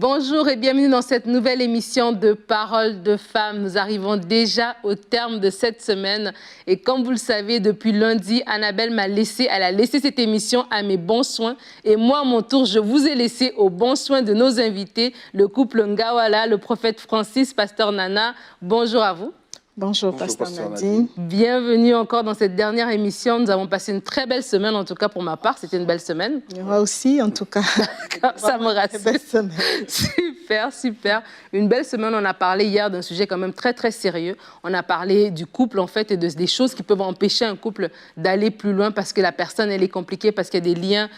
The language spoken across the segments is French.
Bonjour et bienvenue dans cette nouvelle émission de Paroles de femmes. Nous arrivons déjà au terme de cette semaine et comme vous le savez, depuis lundi, Annabelle elle a laissé cette émission à mes bons soins et moi, à mon tour, je vous ai laissé aux bons soins de nos invités, le couple Ngawala, le prophète Francis, pasteur Nana. Bonjour à vous. Bonjour, pasteur Nadine. Bienvenue encore dans cette dernière émission. Nous avons passé une très belle semaine, en tout cas pour ma part. C'était une belle semaine. Moi aussi, en tout cas. Ça me rassure. Une belle semaine. Super, super. Une belle semaine. On a parlé hier d'un sujet quand même très, très sérieux. On a parlé du couple, en fait, et des choses qui peuvent empêcher un couple d'aller plus loin parce que la personne, elle est compliquée, parce qu'il y a des liens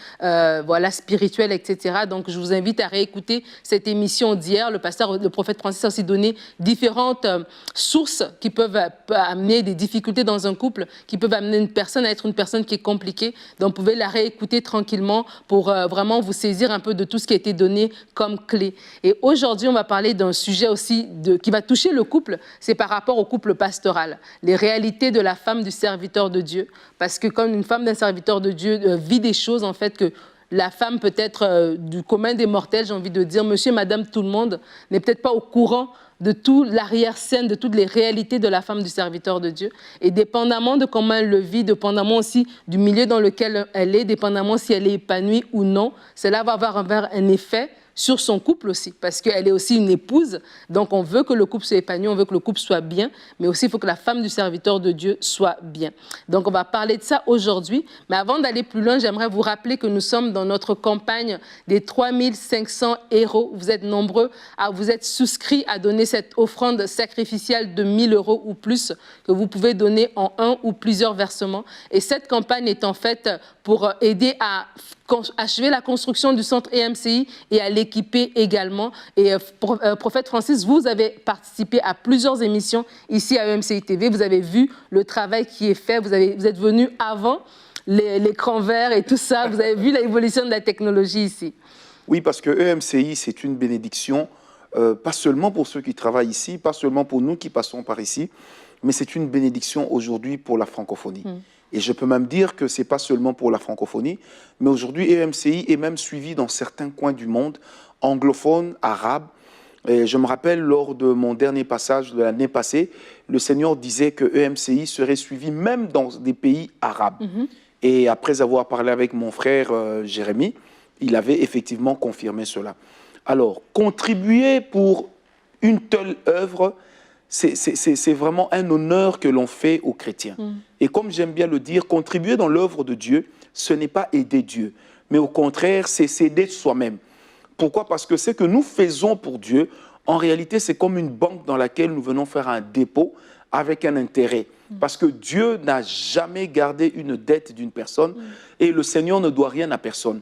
voilà, spirituels, etc. Donc, je vous invite à réécouter cette émission d'hier. Le prophète Francis a aussi donné différentes sources qui peuvent amener des difficultés dans un couple, qui peuvent amener une personne à être une personne qui est compliquée. Donc, vous pouvez la réécouter tranquillement pour vraiment vous saisir un peu de tout ce qui a été donné comme clé. Et aujourd'hui, on va parler d'un sujet aussi qui va toucher le couple, c'est par rapport au couple pastoral. Les réalités de la femme du serviteur de Dieu. Parce que quand une femme d'un serviteur de Dieu vit des choses, en fait, que la femme peut-être du commun des mortels, j'ai envie de dire, monsieur, madame, tout le monde, n'est peut-être pas au courant de toute l'arrière-scène, de toutes les réalités de la femme du serviteur de Dieu. Et dépendamment de comment elle le vit, dépendamment aussi du milieu dans lequel elle est, dépendamment si elle est épanouie ou non, cela va avoir un effet sur son couple aussi, parce qu'elle est aussi une épouse, donc on veut que le couple soit épanoui, on veut que le couple soit bien, mais aussi il faut que la femme du serviteur de Dieu soit bien. Donc on va parler de ça aujourd'hui, mais avant d'aller plus loin, j'aimerais vous rappeler que nous sommes dans notre campagne des 3500 héros. Vous êtes nombreux à vous être souscrits à donner cette offrande sacrificielle de 1000 € ou plus, que vous pouvez donner en un ou plusieurs versements. Et cette campagne est en fait pour aider à achever la construction du centre EMCI et à l'équiper également. Et prophète Francis, vous avez participé à plusieurs émissions ici à EMCI TV. Vous avez vu le travail qui est fait. Vous êtes venu avant l'écran vert et tout ça. Vous avez vu l'évolution de la technologie ici. Oui, parce que EMCI, c'est une bénédiction, pas seulement pour ceux qui travaillent ici, pas seulement pour nous qui passons par ici, mais c'est une bénédiction aujourd'hui pour la francophonie. Et je peux même dire que ce n'est pas seulement pour la francophonie, mais aujourd'hui, EMCI est même suivi dans certains coins du monde, anglophones, arabes. Et je me rappelle, lors de mon dernier passage de l'année passée, le Seigneur disait que EMCI serait suivi même dans des pays arabes. Et après avoir parlé avec mon frère Jérémy, il avait effectivement confirmé cela. Alors, contribuer pour une telle œuvre, c'est vraiment un honneur que l'on fait aux chrétiens. Et comme j'aime bien le dire, contribuer dans l'œuvre de Dieu, ce n'est pas aider Dieu, mais au contraire, c'est s'aider soi-même. Pourquoi? Parce que ce que nous faisons pour Dieu, en réalité, c'est comme une banque dans laquelle nous venons faire un dépôt avec un intérêt. Parce que Dieu n'a jamais gardé une dette d'une personne et le Seigneur ne doit rien à personne.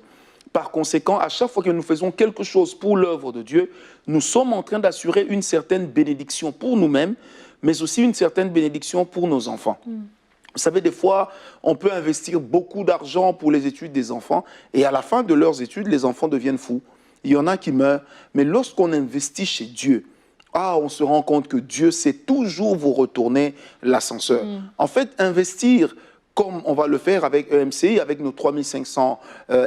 Par conséquent, à chaque fois que nous faisons quelque chose pour l'œuvre de Dieu, nous sommes en train d'assurer une certaine bénédiction pour nous-mêmes, mais aussi une certaine bénédiction pour nos enfants. Vous savez, des fois, on peut investir beaucoup d'argent pour les études des enfants et à la fin de leurs études, les enfants deviennent fous. Il y en a qui meurent, mais lorsqu'on investit chez Dieu, on se rend compte que Dieu sait toujours vous retourner l'ascenseur. En fait, investir comme on va le faire avec EMCI, avec nos 3500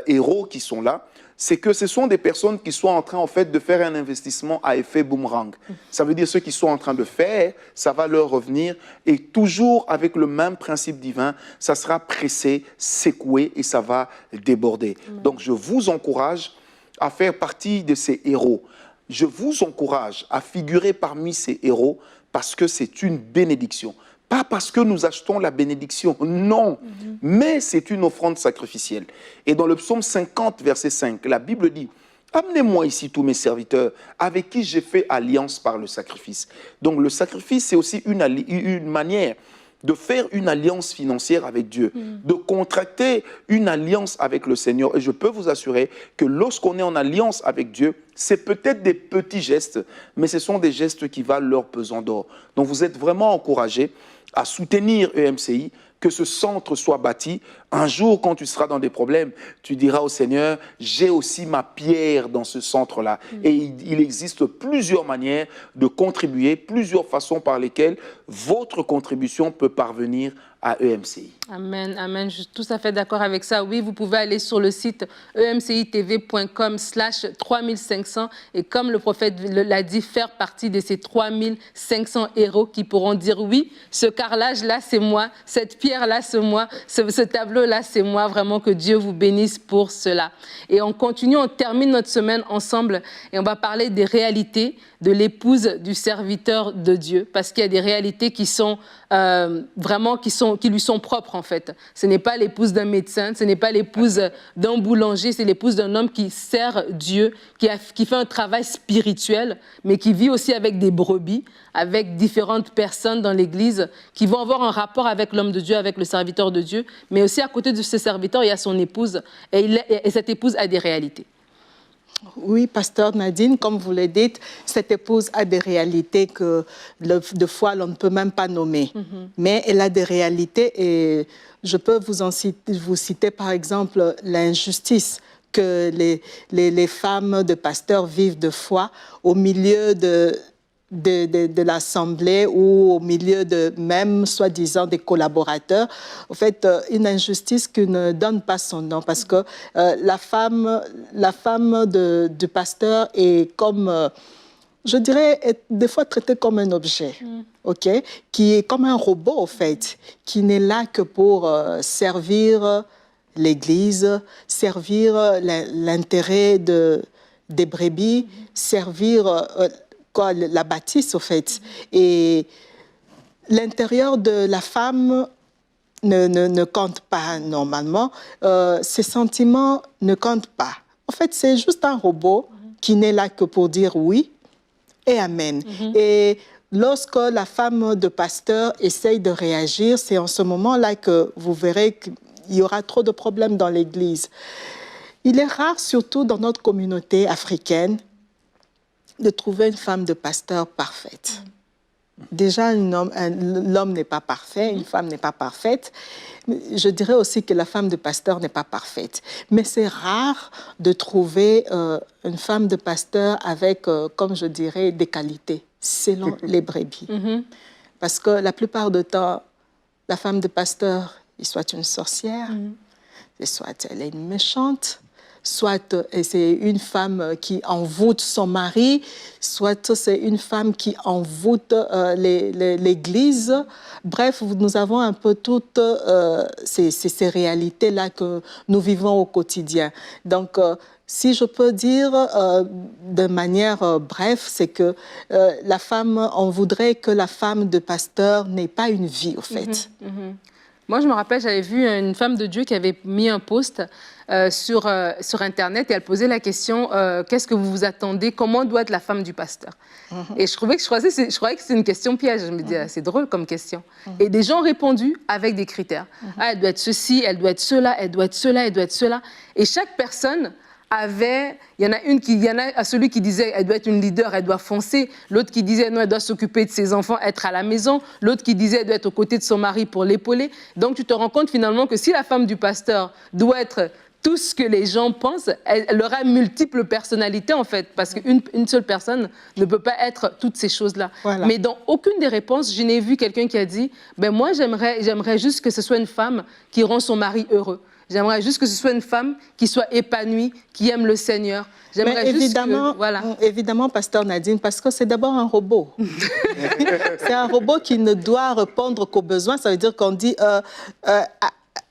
héros qui sont là, c'est que ce sont des personnes qui sont en train, en fait, de faire un investissement à effet boomerang. Ça veut dire ceux qui sont en train de faire, ça va leur revenir, et toujours avec le même principe divin, ça sera pressé, secoué, et ça va déborder. Donc, je vous encourage à faire partie de ces héros. Je vous encourage à figurer parmi ces héros parce que c'est une bénédiction. Pas parce que nous achetons la bénédiction, non, mais c'est une offrande sacrificielle. Et dans le psaume 50, verset 5, la Bible dit « Amenez-moi ici tous mes serviteurs, avec qui j'ai fait alliance par le sacrifice. » Donc le sacrifice, c'est aussi une manière de faire une alliance financière avec Dieu, de contracter une alliance avec le Seigneur. Et je peux vous assurer que lorsqu'on est en alliance avec Dieu, c'est peut-être des petits gestes, mais ce sont des gestes qui valent leur pesant d'or. Donc vous êtes vraiment encouragés à soutenir EMCI, que ce centre soit bâti. Un jour, quand tu seras dans des problèmes, tu diras au Seigneur, j'ai aussi ma pierre dans ce centre-là. Et il existe plusieurs manières de contribuer, plusieurs façons par lesquelles votre contribution peut parvenir à EMCI. Amen, amen. Je suis tout à fait d'accord avec ça. Oui, vous pouvez aller sur le site emcitv.com/3500 et comme le prophète l'a dit, faire partie de ces 3500 héros qui pourront dire oui, ce carrelage-là, c'est moi, cette pierre-là, c'est moi, ce tableau-là, c'est moi. Vraiment que Dieu vous bénisse pour cela. Et on continue, on termine notre semaine ensemble et on va parler des réalités de l'épouse du serviteur de Dieu, parce qu'il y a des réalités qui sont vraiment qui lui sont propres en fait. Ce n'est pas l'épouse d'un médecin, ce n'est pas l'épouse d'un boulanger, c'est l'épouse d'un homme qui sert Dieu, qui fait un travail spirituel, mais qui vit aussi avec des brebis, avec différentes personnes dans l'Église qui vont avoir un rapport avec l'homme de Dieu, avec le serviteur de Dieu, mais aussi à côté de ce serviteur, il y a son épouse, et cette épouse a des réalités. Oui, pasteur Nadine, comme vous le dites, cette épouse a des réalités que de fois l'on ne peut même pas nommer. Mais elle a des réalités et je peux vous citer par exemple l'injustice que les femmes de pasteurs vivent de fois au milieu de l'Assemblée ou au milieu de même, soi-disant, des collaborateurs. En fait, une injustice qui ne donne pas son nom parce que la femme du pasteur est comme, je dirais, est des fois traitée comme un objet, ok, qui est comme un robot, en fait, qui n'est là que pour servir l'Église, servir l'intérêt des brebis, servir la bâtisse, au fait. Et l'intérieur de la femme ne compte pas normalement. Ses sentiments ne comptent pas. En fait, c'est juste un robot qui n'est là que pour dire oui et amen. Et lorsque la femme de pasteur essaye de réagir, c'est en ce moment-là que vous verrez qu'il y aura trop de problèmes dans l'Église. Il est rare, surtout dans notre communauté africaine, de trouver une femme de pasteur parfaite. Déjà, l'homme n'est pas parfait, une femme n'est pas parfaite. Je dirais aussi que la femme de pasteur n'est pas parfaite. Mais c'est rare de trouver une femme de pasteur avec, comme je dirais, des qualités, selon les brebis. Parce que la plupart du temps, la femme de pasteur, soit une sorcière, soit elle est une méchante, soit c'est une femme qui envoûte son mari, soit c'est une femme qui envoûte l'Église. Bref, nous avons un peu toutes ces réalités-là que nous vivons au quotidien. Donc, si je peux dire de manière brève, c'est que la femme, on voudrait que la femme de pasteur n'ait pas une vie, au fait. Moi, je me rappelle, j'avais vu une femme de Dieu qui avait mis un post sur Internet et elle posait la question qu'est-ce que vous vous attendez? Comment doit être la femme du pasteur? Et je croyais que c'était une question piège. Je me disais, c'est drôle comme question. Et des gens ont répondu avec des critères. Ah, elle doit être ceci, elle doit être cela, elle doit être cela, elle doit être cela. Et chaque personne avait, il y en a celui qui disait elle doit être une leader, elle doit foncer, l'autre qui disait non, elle doit s'occuper de ses enfants, être à la maison, l'autre qui disait elle doit être aux côtés de son mari pour l'épauler. Donc tu te rends compte finalement que si la femme du pasteur doit être tout ce que les gens pensent, elle aura multiples personnalités en fait, parce qu'une seule personne ne peut pas être toutes ces choses-là. Voilà. Mais dans aucune des réponses, je n'ai vu quelqu'un qui a dit ben moi j'aimerais juste que ce soit une femme qui rend son mari heureux. J'aimerais juste que ce soit une femme qui soit épanouie, qui aime le Seigneur. J'aimerais juste que... Voilà. Évidemment, pasteur Nadine, parce que c'est d'abord un robot. C'est un robot qui ne doit répondre qu'aux besoins. Ça veut dire qu'on dit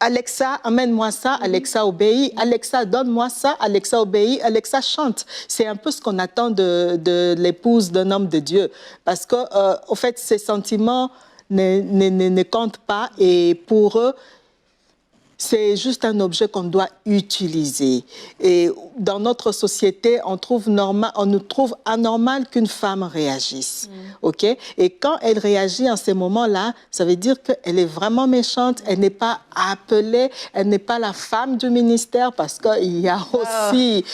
Alexa, amène-moi ça, Alexa obéit. Alexa, donne-moi ça, Alexa obéit. Alexa chante. C'est un peu ce qu'on attend de l'épouse d'un homme de Dieu. Parce que, au fait, ses sentiments ne comptent pas. Et pour eux, c'est juste un objet qu'on doit utiliser. Et dans notre société, on nous trouve anormal qu'une femme réagisse. Okay? Et quand elle réagit en ces moments-là, ça veut dire qu'elle est vraiment méchante, elle n'est pas appelée, elle n'est pas la femme du ministère, parce qu'il y a aussi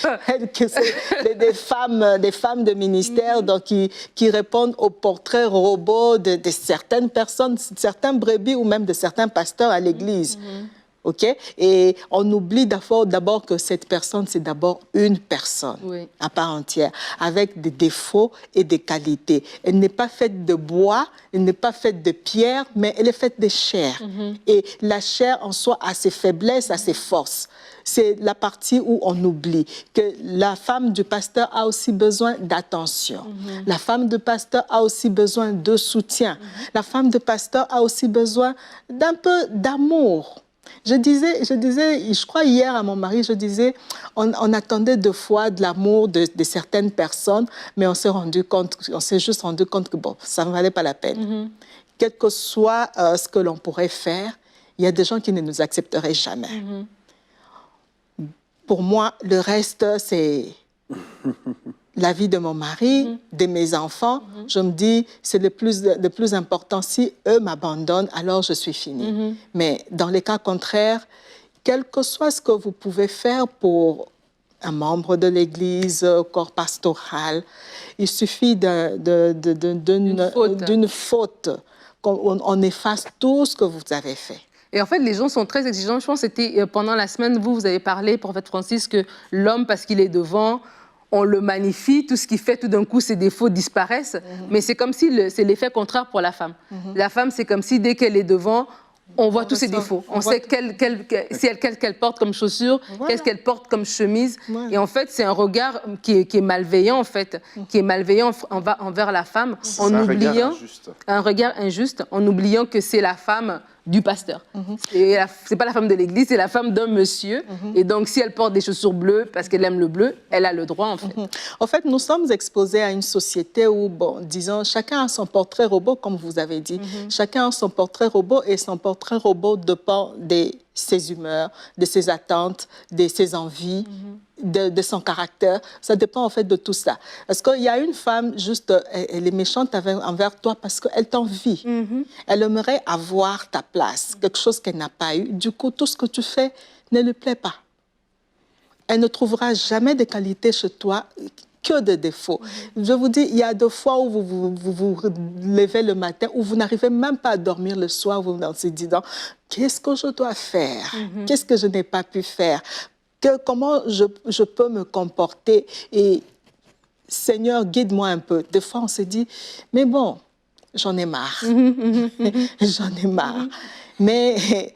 des femmes de ministère donc, qui répondent au portrait robot de certaines personnes, certains brebis ou même de certains pasteurs à l'église. OK? Et on oublie d'abord que cette personne, c'est d'abord une personne à part entière, avec des défauts et des qualités. Elle n'est pas faite de bois, elle n'est pas faite de pierre, mais elle est faite de chair. Et la chair en soi a ses faiblesses, a ses forces. C'est la partie où on oublie que la femme du pasteur a aussi besoin d'attention. La femme du pasteur a aussi besoin de soutien. La femme du pasteur a aussi besoin d'un peu d'amour. Je disais, je crois hier à mon mari, je disais, on attendait deux fois de l'amour de certaines personnes, mais on s'est juste rendu compte que bon, ça ne valait pas la peine. Quel que soit ce que l'on pourrait faire, il y a des gens qui ne nous accepteraient jamais. Pour moi, le reste, c'est la vie de mon mari, de mes enfants. Je me dis, c'est le plus important. Si eux m'abandonnent, alors je suis finie. Mais dans les cas contraires, quel que soit ce que vous pouvez faire pour un membre de l'Église, corps pastoral, il suffit d'une faute qu'on efface tout ce que vous avez fait. Et en fait, les gens sont très exigeants. Je pense que c'était pendant la semaine, vous avez parlé, prophète Francis, que l'homme, parce qu'il est devant, on le magnifie, tout ce qu'il fait, tout d'un coup, ses défauts disparaissent. Mais c'est comme si c'est l'effet contraire pour la femme. La femme, c'est comme si dès qu'elle est devant, on voit tous ses défauts. On sait qu'elle porte comme chaussure, qu'est-ce qu'elle porte comme chemise. Et en fait, c'est un regard qui est malveillant, en fait, qui est malveillant envers la femme, en oubliant un regard injuste, en oubliant que c'est la femme du pasteur. C'est pas la femme de l'église, c'est la femme d'un monsieur. Et donc, si elle porte des chaussures bleues parce qu'elle aime le bleu, elle a le droit, en fait. En fait, nous sommes exposés à une société où, bon, disons, chacun a son portrait robot, comme vous avez dit. Chacun a son portrait robot et son portrait robot dépend de ses humeurs, de ses attentes, de ses envies, de son caractère. Ça dépend en fait de tout ça. Parce qu'il y a une femme, juste, elle est méchante envers toi parce qu'elle t'envie. Elle aimerait avoir ta place, quelque chose qu'elle n'a pas eu. Du coup, tout ce que tu fais ne lui plaît pas. Elle ne trouvera jamais de qualités chez toi que de défauts. Je vous dis, il y a des fois où vous levez le matin, où vous n'arrivez même pas à dormir le soir, vous vous disant, qu'est-ce que je dois faire? Qu'est-ce que je n'ai pas pu faire? Comment je peux me comporter? Et Seigneur, guide-moi un peu. Des fois, on se dit, mais bon, j'en ai marre. J'en ai marre. Mais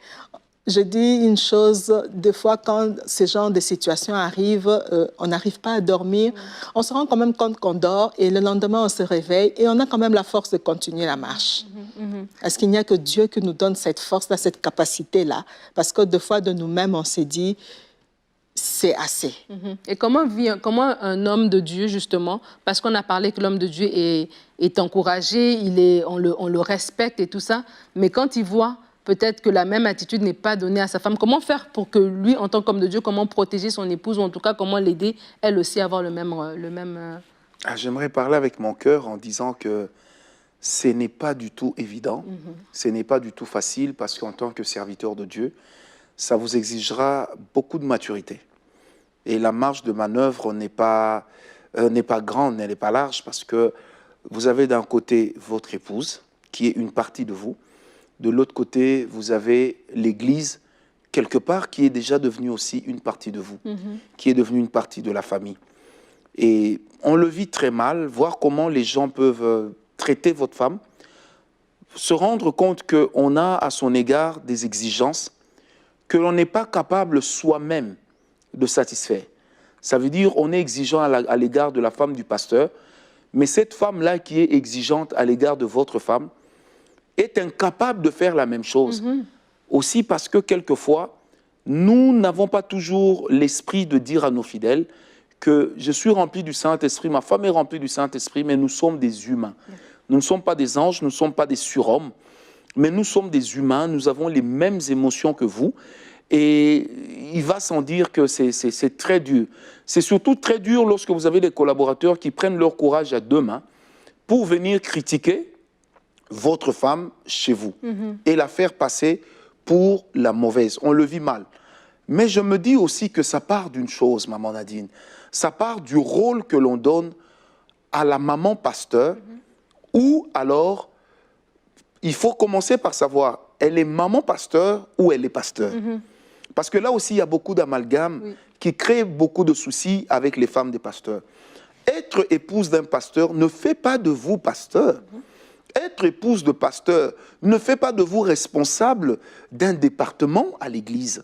je dis une chose, des fois, quand ce genre de situation arrive, on n'arrive pas à dormir, on se rend quand même compte qu'on dort et le lendemain, on se réveille et on a quand même la force de continuer la marche. Est-ce qu'il n'y a que Dieu qui nous donne cette force-là, cette capacité-là? Parce que des fois, de nous-mêmes, on s'est dit, c'est assez. Et comment un homme de Dieu, justement, parce qu'on a parlé que l'homme de Dieu est encouragé, on le respecte et tout ça, mais quand il voit peut-être que la même attitude n'est pas donnée à sa femme, comment faire pour que lui, en tant qu'homme de Dieu, comment protéger son épouse, ou en tout cas, comment l'aider, elle aussi, à avoir le même... J'aimerais parler avec mon cœur en disant que ce n'est pas du tout évident, ce n'est pas du tout facile, parce qu'en tant que serviteur de Dieu, ça vous exigera beaucoup de maturité. Et la marge de manœuvre n'est pas grande, elle n'est pas large, parce que vous avez d'un côté votre épouse, qui est une partie de vous. De l'autre côté, vous avez l'Église, quelque part, qui est déjà devenue aussi une partie de vous, qui est devenue une partie de la famille. Et on le vit très mal, voir comment les gens peuvent traiter votre femme, se rendre compte qu'on a à son égard des exigences que l'on n'est pas capable soi-même de satisfaire. Ça veut dire qu'on est exigeant à l'égard de la femme du pasteur, mais cette femme-là qui est exigeante à l'égard de votre femme est incapable de faire la même chose. Aussi parce que quelquefois, nous n'avons pas toujours l'esprit de dire à nos fidèles que je suis rempli du Saint-Esprit, ma femme est remplie du Saint-Esprit, mais nous sommes des humains. Nous ne sommes pas des anges, nous ne sommes pas des surhommes, mais nous sommes des humains, nous avons les mêmes émotions que vous. Et il va sans dire que c'est très dur. C'est surtout très dur lorsque vous avez des collaborateurs qui prennent leur courage à deux mains pour venir critiquer votre femme chez vous et la faire passer pour la mauvaise. On le vit mal. Mais je me dis aussi que ça part d'une chose, maman Nadine. Ça part du rôle que l'on donne à la maman pasteur, ou alors, il faut commencer par savoir, elle est maman pasteur ou elle est pasteur. Parce que là aussi, il y a beaucoup d'amalgames qui créent beaucoup de soucis avec les femmes des pasteurs. Être épouse d'un pasteur ne fait pas de vous pasteur. Être épouse de pasteur ne fait pas de vous responsable d'un département à l'église.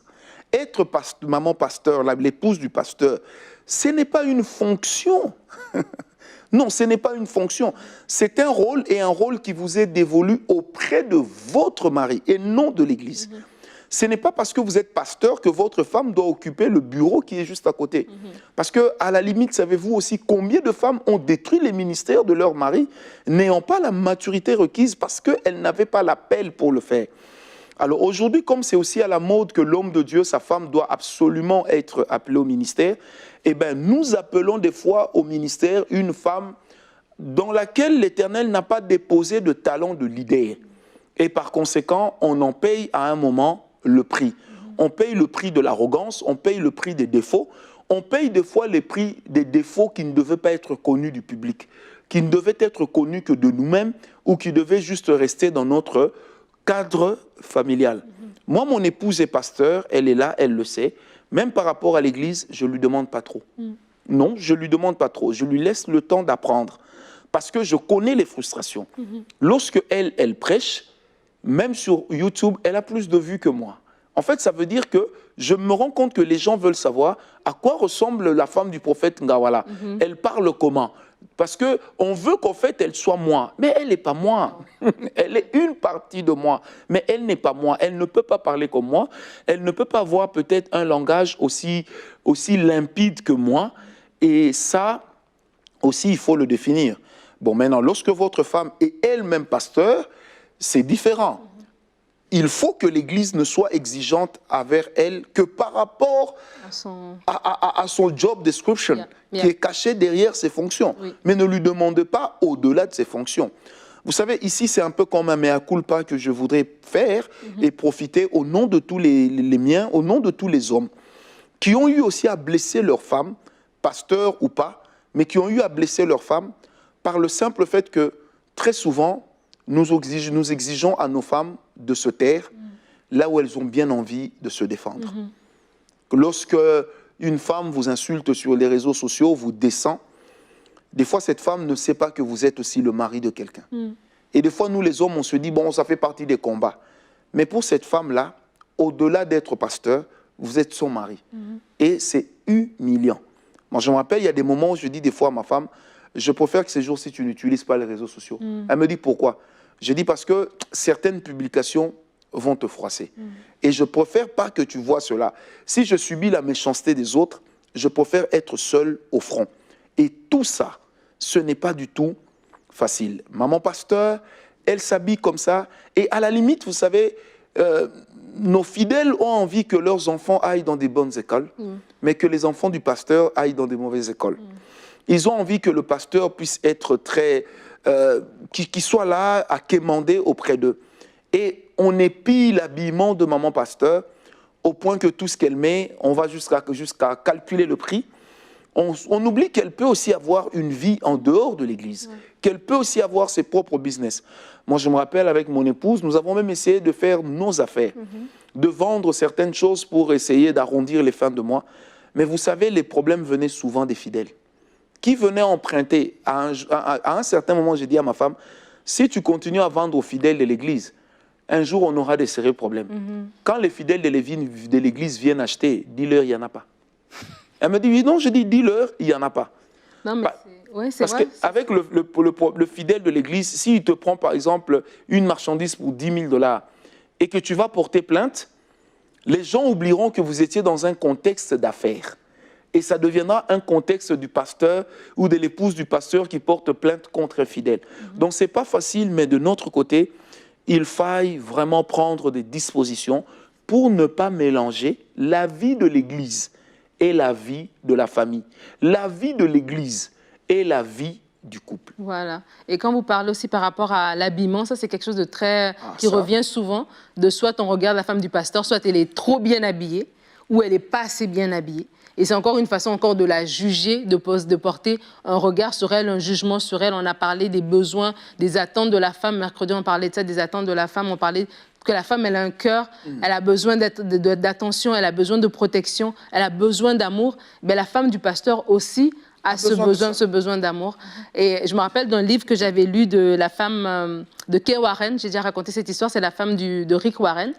Être maman pasteur, l'épouse du pasteur, ce n'est pas une fonction. Non, ce n'est pas une fonction. C'est un rôle et un rôle qui vous est dévolu auprès de votre mari et non de l'église. Ce n'est pas parce que vous êtes pasteur que votre femme doit occuper le bureau qui est juste à côté. Parce qu'à la limite, savez-vous aussi combien de femmes ont détruit les ministères de leur mari n'ayant pas la maturité requise parce qu'elles n'avaient pas l'appel pour le faire. Alors aujourd'hui, comme c'est aussi à la mode que l'homme de Dieu, sa femme doit absolument être appelée au ministère, eh bien, nous appelons des fois au ministère une femme dans laquelle l'Éternel n'a pas déposé de talent de leader. Et par conséquent, on en paye à un moment le prix. On paye le prix de l'arrogance, on paye le prix des défauts, on paye des fois les prix des défauts qui ne devaient pas être connus du public, qui ne devaient être connus que de nous-mêmes ou qui devaient juste rester dans notre cadre familial. Moi, mon épouse est pasteur, elle est là, elle le sait. Même par rapport à l'église, je ne lui demande pas trop. Non, je ne lui demande pas trop. Je lui laisse le temps d'apprendre. Parce que je connais les frustrations. Lorsque elle prêche, même sur YouTube, elle a plus de vues que moi. En fait, ça veut dire que je me rends compte que les gens veulent savoir à quoi ressemble la femme du prophète Ngawala. Elle parle comment? Parce qu'on veut qu'en fait, elle soit moi. Mais elle n'est pas moi. Elle est une partie de moi. Mais elle n'est pas moi. Elle ne peut pas parler comme moi. Elle ne peut pas avoir peut-être un langage aussi limpide que moi. Et ça, aussi, il faut le définir. Bon, maintenant, lorsque votre femme est elle-même pasteur, c'est différent. Il faut que l'Église ne soit exigeante envers elle que par rapport à son job description, qui est caché derrière ses fonctions. Mais ne lui demandez pas au-delà de ses fonctions. Vous savez, ici, c'est un peu comme un mea culpa que je voudrais faire et profiter au nom de tous les miens, au nom de tous les hommes qui ont eu aussi à blesser leurs femmes, pasteurs ou pas, mais qui ont eu à blesser leurs femmes par le simple fait que, très souvent, nous exigeons à nos femmes de se taire là où elles ont bien envie de se défendre. Lorsque une femme vous insulte sur les réseaux sociaux, vous descend, des fois cette femme ne sait pas que vous êtes aussi le mari de quelqu'un. Et des fois nous les hommes, on se dit, bon, ça fait partie des combats. Mais pour cette femme-là, au-delà d'être pasteur, vous êtes son mari. Et c'est humiliant. Moi je me rappelle, il y a des moments où je dis des fois à ma femme, je préfère que ces jours-ci tu n'utilises pas les réseaux sociaux. Elle me dit pourquoi? Je dis parce que certaines publications vont te froisser. Et je préfère pas que tu vois cela. Si je subis la méchanceté des autres, je préfère être seul au front. Et tout ça, ce n'est pas du tout facile. Maman pasteur, elle s'habille comme ça. Et à la limite, vous savez, nos fidèles ont envie que leurs enfants aillent dans des bonnes écoles, mais que les enfants du pasteur aillent dans des mauvaises écoles. Ils ont envie que le pasteur puisse être très... qui soit là à quémander auprès d'eux. Et on épille l'habillement de maman pasteur au point que tout ce qu'elle met, on va jusqu'à calculer le prix. On oublie qu'elle peut aussi avoir une vie en dehors de l'église, qu'elle peut aussi avoir ses propres business. Moi, je me rappelle avec mon épouse, nous avons même essayé de faire nos affaires, de vendre certaines choses pour essayer d'arrondir les fins de mois. Mais vous savez, les problèmes venaient souvent des fidèles qui venaient emprunter. À un certain moment, j'ai dit à ma femme, si tu continues à vendre aux fidèles de l'église, un jour, on aura des sérieux problèmes. Quand les fidèles de l'église viennent acheter, dis-leur, il n'y en a pas. Elle me dit, oui, non, je dis, dis-leur, il n'y en a pas. Non, mais c'est parce qu'avec le fidèle de l'église, s'il te prend, par exemple, une marchandise pour 10 000 $ et que tu vas porter plainte, les gens oublieront que vous étiez dans un contexte d'affaires. Et ça deviendra un contexte du pasteur ou de l'épouse du pasteur qui porte plainte contre un fidèle. Donc, ce n'est pas facile, mais de notre côté, il faille vraiment prendre des dispositions pour ne pas mélanger la vie de l'Église et la vie de la famille. La vie de l'Église et la vie du couple. Voilà. Et quand vous parlez aussi par rapport à l'habillement, ça c'est quelque chose de très... qui revient souvent, de soit on regarde la femme du pasteur, soit elle est trop bien habillée, ou elle n'est pas assez bien habillée. Et c'est encore une façon encore de la juger, de porter un regard sur elle, un jugement sur elle. On a parlé des besoins, des attentes de la femme. Mercredi, on parlait de ça, des attentes de la femme. On parlait que la femme, elle a un cœur, elle a besoin d'attention, elle a besoin de protection, elle a besoin d'amour, mais la femme du pasteur aussi a ce besoin d'amour. Et je me rappelle d'un livre que j'avais lu de la femme de Kay Warren, j'ai déjà raconté cette histoire, c'est la femme de Rick Warren.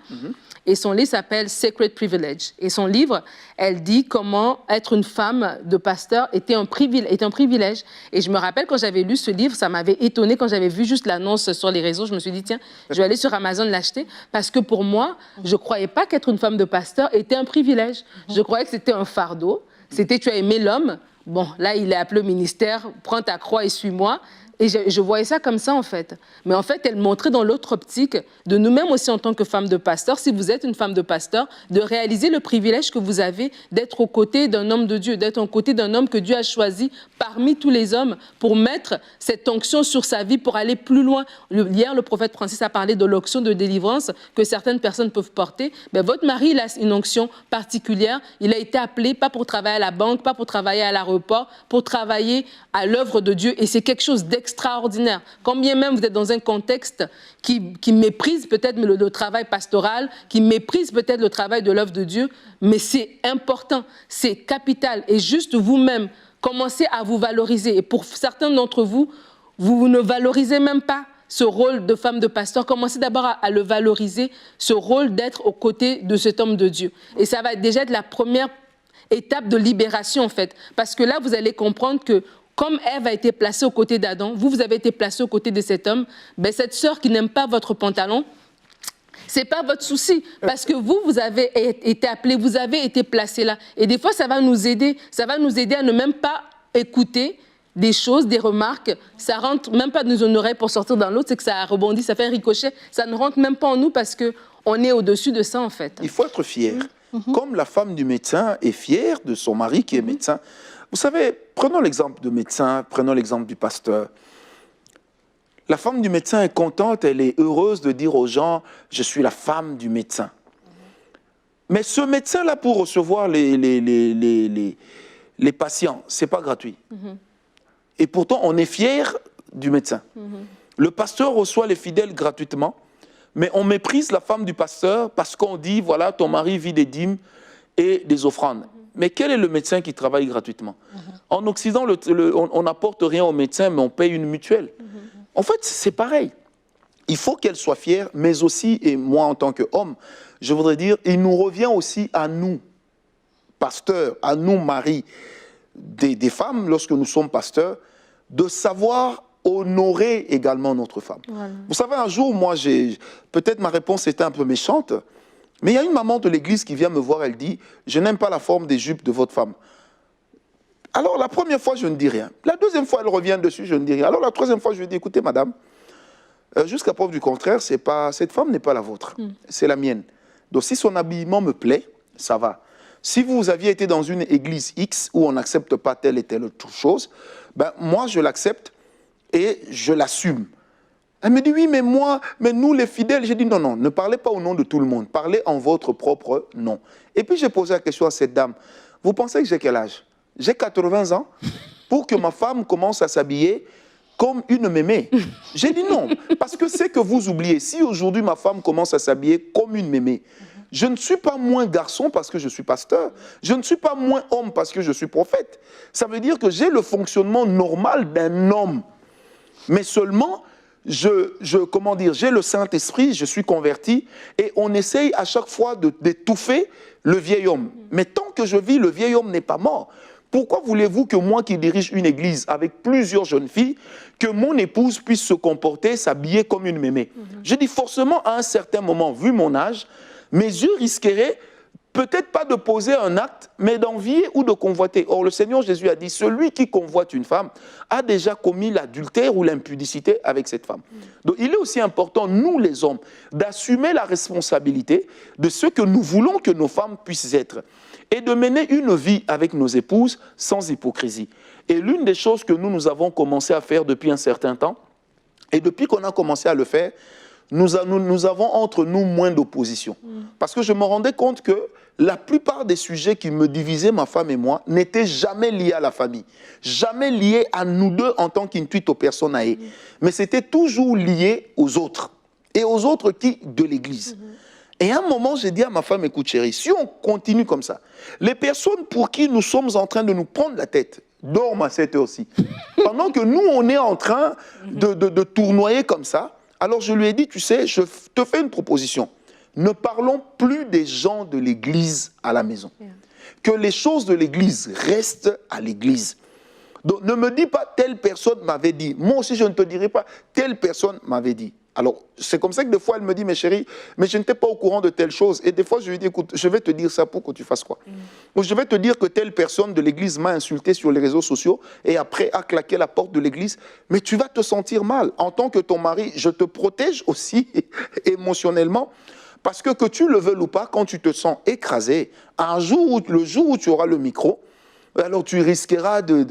Et son livre s'appelle Sacred Privilege. Et son livre, elle dit comment être une femme de pasteur était un privilège. Et je me rappelle quand j'avais lu ce livre, ça m'avait étonnée quand j'avais vu juste l'annonce sur les réseaux. Je me suis dit, tiens, je vais aller sur Amazon l'acheter. Parce que pour moi, je ne croyais pas qu'être une femme de pasteur était un privilège. Je croyais que c'était un fardeau. C'était tu as aimé l'homme. Bon, là, il est appelé au ministère, prends ta croix et suis-moi. Et je voyais ça comme ça, en fait. Mais en fait, elle montrait dans l'autre optique de nous-mêmes aussi en tant que femmes de pasteur, si vous êtes une femme de pasteur, de réaliser le privilège que vous avez d'être aux côtés d'un homme de Dieu, d'être aux côtés d'un homme que Dieu a choisi parmi tous les hommes pour mettre cette onction sur sa vie, pour aller plus loin. Hier, le prophète Francis a parlé de l'onction de délivrance que certaines personnes peuvent porter. Mais votre mari, il a une onction particulière. Il a été appelé, pas pour travailler à la banque, pas pour travailler à l'aéroport, pour travailler à l'œuvre de Dieu. Et c'est quelque chose d'extraordinaire. Quand bien même vous êtes dans un contexte qui méprise peut-être le travail pastoral, qui méprise peut-être le travail de l'œuvre de Dieu, mais c'est important, c'est capital. Et juste vous-même, commencez à vous valoriser. Et pour certains d'entre vous, vous ne valorisez même pas ce rôle de femme de pasteur. Commencez d'abord à le valoriser, ce rôle d'être aux côtés de cet homme de Dieu. Et ça va déjà être la première étape de libération, en fait. Parce que là, vous allez comprendre que comme Ève a été placée aux côtés d'Adam, vous avez été placé aux côtés de cet homme, ben cette sœur qui n'aime pas votre pantalon, c'est pas votre souci, parce que vous avez été appelé, vous avez été placé là. Et des fois, ça va nous aider à ne même pas écouter des choses, des remarques, ça rentre même pas dans une oreille pour sortir dans l'autre, c'est que ça rebondit, ça fait un ricochet, ça ne rentre même pas en nous parce qu'on est au-dessus de ça, en fait. Il faut être fier. Comme la femme du médecin est fière de son mari qui est médecin. Vous savez, prenons l'exemple de médecin, prenons l'exemple du pasteur. La femme du médecin est contente, elle est heureuse de dire aux gens « je suis la femme du médecin ». Mais ce médecin-là, pour recevoir les patients, ce n'est pas gratuit. Et pourtant, on est fier du médecin. Le pasteur reçoit les fidèles gratuitement, mais on méprise la femme du pasteur parce qu'on dit « voilà, ton mari vit des dîmes et des offrandes ». Mais quel est le médecin qui travaille gratuitement? En Occident, on n'apporte rien au médecin, mais on paye une mutuelle. En fait, c'est pareil. Il faut qu'elle soit fière, mais aussi, et moi en tant qu'homme, je voudrais dire, il nous revient aussi à nous, pasteurs, à nous, maris, des femmes, lorsque nous sommes pasteurs, de savoir honorer également notre femme. Voilà. Vous savez, un jour, moi, peut-être ma réponse était un peu méchante, mais il y a une maman de l'église qui vient me voir, elle dit « Je n'aime pas la forme des jupes de votre femme ». Alors, la première fois, je ne dis rien. La deuxième fois, elle revient dessus, je ne dis rien. Alors, la troisième fois, je lui dis « Écoutez, madame, jusqu'à preuve du contraire, cette femme n'est pas la vôtre, c'est la mienne. Donc, si son habillement me plaît, ça va. Si vous aviez été dans une église X où on n'accepte pas telle et telle chose, ben, moi, je l'accepte et je l'assume. » Elle me dit, oui, mais nous les fidèles, j'ai dit, non, non, ne parlez pas au nom de tout le monde, parlez en votre propre nom. Et puis j'ai posé la question à cette dame, vous pensez que j'ai quel âge? J'ai 80 ans pour que ma femme commence à s'habiller comme une mémé. J'ai dit non, parce que c'est que vous oubliez, si aujourd'hui ma femme commence à s'habiller comme une mémé, je ne suis pas moins garçon parce que je suis pasteur, je ne suis pas moins homme parce que je suis prophète. Ça veut dire que j'ai le fonctionnement normal d'un homme, mais seulement... comment dire, j'ai le Saint-Esprit, je suis converti, et on essaye à chaque fois d'étouffer le vieil homme. Mais tant que je vis, le vieil homme n'est pas mort. Pourquoi voulez-vous que moi qui dirige une église avec plusieurs jeunes filles, que mon épouse puisse se comporter, s'habiller comme une mémé? Je dis forcément, à un certain moment, vu mon âge, mes yeux risqueraient peut-être pas de poser un acte, mais d'envier ou de convoiter. Or, le Seigneur Jésus a dit, celui qui convoite une femme a déjà commis l'adultère ou l'impudicité avec cette femme. Donc, il est aussi important, nous les hommes, d'assumer la responsabilité de ce que nous voulons que nos femmes puissent être et de mener une vie avec nos épouses sans hypocrisie. Et l'une des choses que nous avons commencé à faire depuis un certain temps, et depuis qu'on a commencé à le faire, nous avons entre nous moins d'opposition. Parce que je me rendais compte que la plupart des sujets qui me divisaient, ma femme et moi, n'étaient jamais liés à la famille. Jamais liés à nous deux en tant qu'intuito personnae. Mais c'était toujours lié aux autres. et aux autres qui de l'Église. Et à un moment, j'ai dit à ma femme, écoute chérie, si on continue comme ça, les personnes pour qui nous sommes en train de nous prendre la tête dorment à cette heure-ci. Pendant que nous, on est en train de tournoyer comme ça, alors je lui ai dit, tu sais, je te fais une proposition. Ne parlons plus des gens de l'Église à la maison. Que les choses de l'Église restent à l'Église. Donc ne me dis pas, telle personne m'avait dit. Moi aussi, je ne te dirai pas, telle personne m'avait dit. Alors, c'est comme ça que des fois, elle me dit, mais chérie, mais je n'étais pas au courant de telle chose. Et des fois, je lui dis, écoute, je vais te dire ça pour que tu fasses quoi. Donc, je vais te dire que telle personne de l'église m'a insulté sur les réseaux sociaux et après a claqué la porte de l'église. Mais tu vas te sentir mal. En tant que ton mari, je te protège aussi émotionnellement. Parce que tu le veuilles ou pas, quand tu te sens écrasé, le jour où tu auras le micro, alors tu risqueras de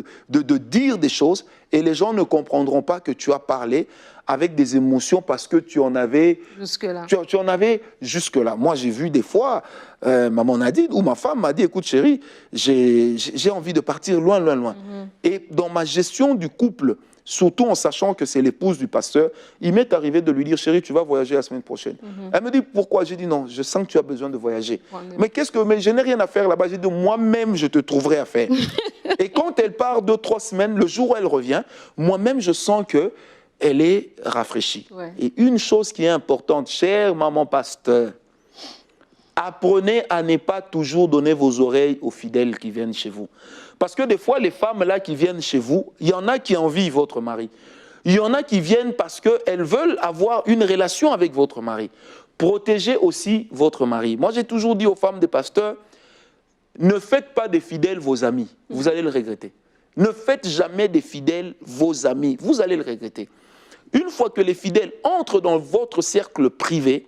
dire des choses et les gens ne comprendront pas que tu as parlé avec des émotions parce que tu en avais jusque-là. Tu en avais jusque-là. Moi, j'ai vu des fois, maman Nadine ou ma femme m'a dit, écoute chérie, j'ai envie de partir loin, loin, loin. Et dans ma gestion du couple, surtout en sachant que c'est l'épouse du pasteur, il m'est arrivé de lui dire, chérie, tu vas voyager la semaine prochaine. Elle me dit, pourquoi? J'ai dit, non, je sens que tu as besoin de voyager. Mais je n'ai rien à faire là-bas. J'ai dit, moi-même, je te trouverai à faire. Et quand elle part 2-3 semaines, le jour où elle revient, moi-même, je sens qu'elle est rafraîchie. Et une chose qui est importante, chère maman pasteur, apprenez à ne pas toujours donner vos oreilles aux fidèles qui viennent chez vous. Parce que des fois, les femmes là qui viennent chez vous, il y en a qui envient votre mari. Il y en a qui viennent parce qu'elles veulent avoir une relation avec votre mari. Protégez aussi votre mari. Moi, j'ai toujours dit aux femmes des pasteurs, ne faites pas des fidèles vos amis. Vous allez le regretter. Ne faites jamais des fidèles vos amis. Vous allez le regretter. Une fois que les fidèles entrent dans votre cercle privé,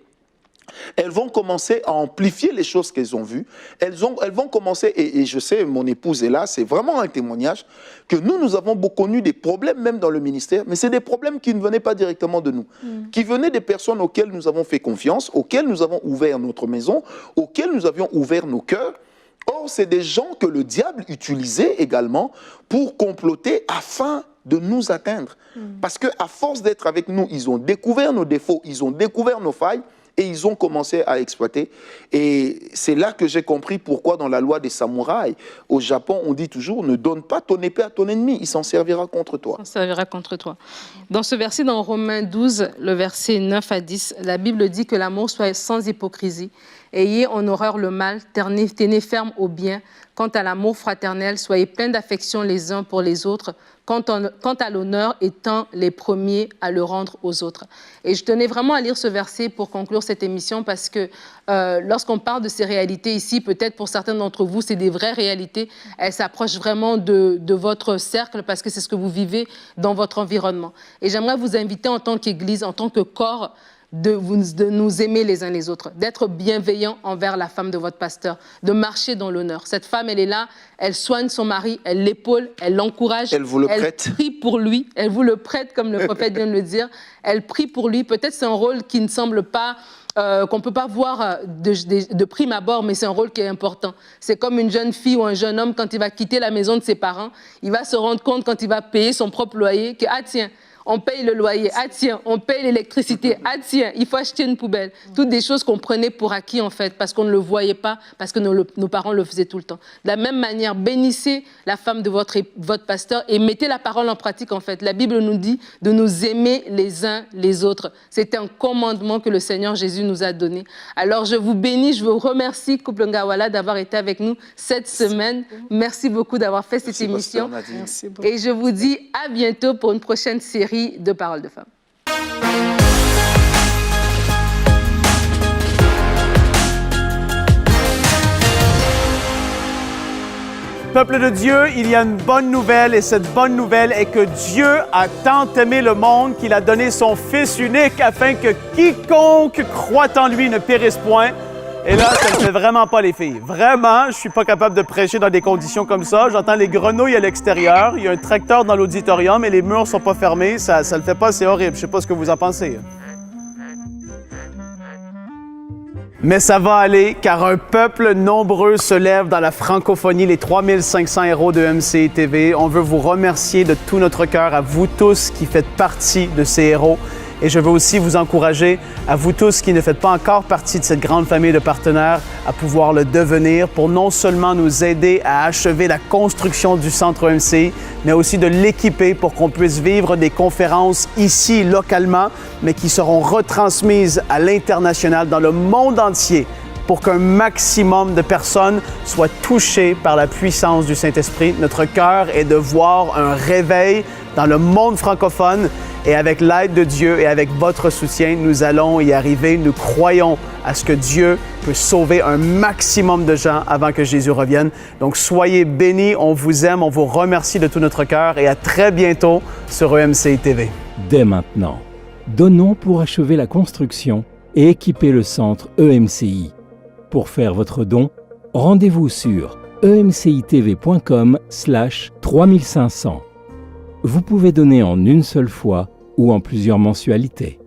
elles vont commencer à amplifier les choses qu'elles ont vues. Elles vont commencer, et je sais, mon épouse est là, c'est vraiment un témoignage, que nous avons connu des problèmes même dans le ministère, mais c'est des problèmes qui ne venaient pas directement de nous, qui venaient des personnes auxquelles nous avons fait confiance, auxquelles nous avons ouvert notre maison, auxquelles nous avions ouvert nos cœurs. Or, c'est des gens que le diable utilisait également pour comploter afin de nous atteindre. Parce qu'à force d'être avec nous, ils ont découvert nos défauts, ils ont découvert nos failles, et ils ont commencé à exploiter. Et c'est là que j'ai compris pourquoi dans la loi des samouraïs, au Japon, on dit toujours, ne donne pas ton épée à ton ennemi, il s'en servira contre toi. Il s'en servira contre toi. Dans ce verset, dans Romains 12, le verset 9 à 10, la Bible dit que l'amour soit sans hypocrisie. Ayez en horreur le mal, tenez ferme au bien. Quant à l'amour fraternel, soyez pleins d'affection les uns pour les autres. Quant à l'honneur, étant les premiers à le rendre aux autres. Et je tenais vraiment à lire ce verset pour conclure cette émission parce que lorsqu'on parle de ces réalités ici, peut-être pour certains d'entre vous, c'est des vraies réalités. Elles s'approchent vraiment de votre cercle parce que c'est ce que vous vivez dans votre environnement. Et j'aimerais vous inviter en tant qu'Église, en tant que corps, de nous aimer les uns les autres, d'être bienveillant envers la femme de votre pasteur, de marcher dans l'honneur. Cette femme, elle est là, elle soigne son mari, elle l'épaule, elle l'encourage. Elle vous le prête. Elle prie pour lui, elle vous le prête, comme le prophète vient de le dire. Elle prie pour lui. Peut-être c'est un rôle qui ne semble pas, qu'on ne peut pas voir de prime abord, mais c'est un rôle qui est important. C'est comme une jeune fille ou un jeune homme, quand il va quitter la maison de ses parents, il va se rendre compte quand il va payer son propre loyer que, ah tiens, on paye le loyer, ah tiens, on paye l'électricité, ah tiens, il faut acheter une poubelle. Toutes des choses qu'on prenait pour acquis en fait, parce qu'on ne le voyait pas, parce que nos parents le faisaient tout le temps. De la même manière, bénissez la femme de votre pasteur et mettez la parole en pratique en fait. La Bible nous dit de nous aimer les uns les autres. C'est un commandement que le Seigneur Jésus nous a donné. Alors je vous bénis, je vous remercie, Couple Ngawala, d'avoir été avec nous cette semaine. Merci beaucoup d'avoir fait cette émission. Et je vous dis à bientôt pour une prochaine série de Paroles de Femmes. Peuple de Dieu, il y a une bonne nouvelle et cette bonne nouvelle est que Dieu a tant aimé le monde qu'il a donné son Fils unique afin que quiconque croit en lui ne périsse point. Et là, ça ne fait vraiment pas les filles. Vraiment, je suis pas capable de prêcher dans des conditions comme ça. J'entends les grenouilles à l'extérieur, il y a un tracteur dans l'auditorium et les murs sont pas fermés. Ça le fait pas, c'est horrible. Je sais pas ce que vous en pensez. Mais ça va aller, car un peuple nombreux se lève dans la francophonie, les 3500 héros de MCI TV. On veut vous remercier de tout notre cœur, à vous tous qui faites partie de ces héros. Et je veux aussi vous encourager, à vous tous qui ne faites pas encore partie de cette grande famille de partenaires, à pouvoir le devenir pour non seulement nous aider à achever la construction du centre EMCI, mais aussi de l'équiper pour qu'on puisse vivre des conférences ici, localement, mais qui seront retransmises à l'international, dans le monde entier, pour qu'un maximum de personnes soient touchées par la puissance du Saint-Esprit. Notre cœur est de voir un réveil dans le monde francophone et avec l'aide de Dieu et avec votre soutien, nous allons y arriver. Nous croyons à ce que Dieu peut sauver un maximum de gens avant que Jésus revienne. Donc soyez bénis, on vous aime, on vous remercie de tout notre cœur et à très bientôt sur EMCI TV. Dès maintenant, donnons pour achever la construction et équiper le centre EMCI. Pour faire votre don, rendez-vous sur emcitv.com/3500. Vous pouvez donner en une seule fois ou en plusieurs mensualités.